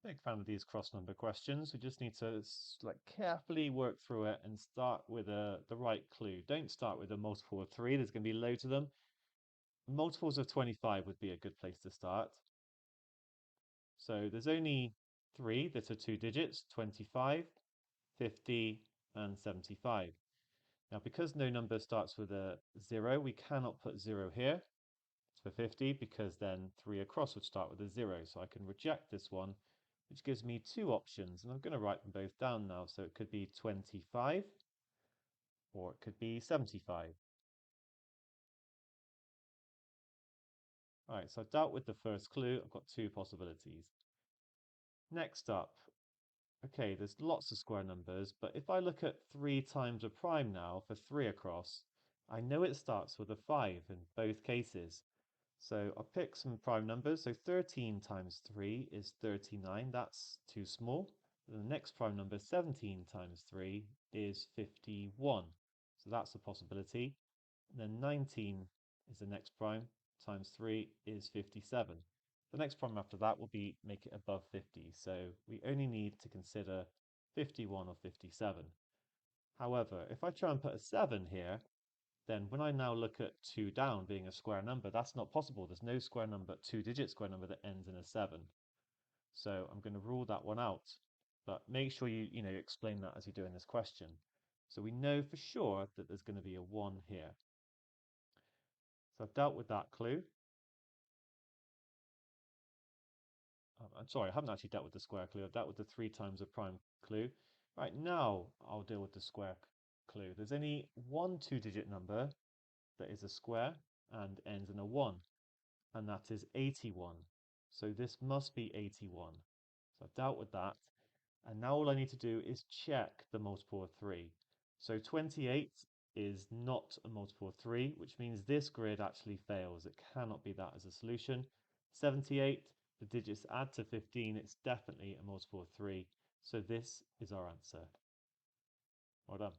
Big fan of these cross number questions. We just need to carefully work through it and start with the right clue. Don't start with a multiple of 3. There's going to be loads of them. Multiples of 25 would be a good place to start. So there's only 3 that are 2 digits, 25, 50, and 75. Now, because no number starts with a 0, we cannot put 0 here. It's for 50 because then 3 across would start with a 0. So I can reject this one, which gives me 2 options. And I'm going to write them both down now. So it could be 25 or it could be 75. All right, so I've dealt with the first clue. I've got 2 possibilities. Next up, okay, there's lots of square numbers, but if I look at 3 times a prime now for 3 across, I know it starts with a 5 in both cases. So I'll pick some prime numbers. So 13 times 3 is 39. That's too small. The next prime number, 17 times 3, is 51. So that's a possibility. And then 19 is the next prime, times 3 is 57. The next prime after that will be make it above 50. So we only need to consider 51 or 57. However, if I try and put a 7 here, then when I now look at 2 down being a square number, that's not possible. There's no square number, 2-digit square number that ends in a 7. So I'm going to rule that one out. But make sure you explain that as you're doing this question. So we know for sure that there's going to be a 1 here. So I've dealt with that clue. I'm sorry, I haven't actually dealt with the square clue. I've dealt with the 3 times a prime clue. Right, now I'll deal with the square clue. There's only one 2-digit number that is a square and ends in a 1. And that is 81. So this must be 81. So I've dealt with that. And now all I need to do is check the multiple of 3. So 28 is not a multiple of 3, which means this grid actually fails. It cannot be that as a solution. 78, the digits add to 15. It's definitely a multiple of 3. So this is our answer. Well done.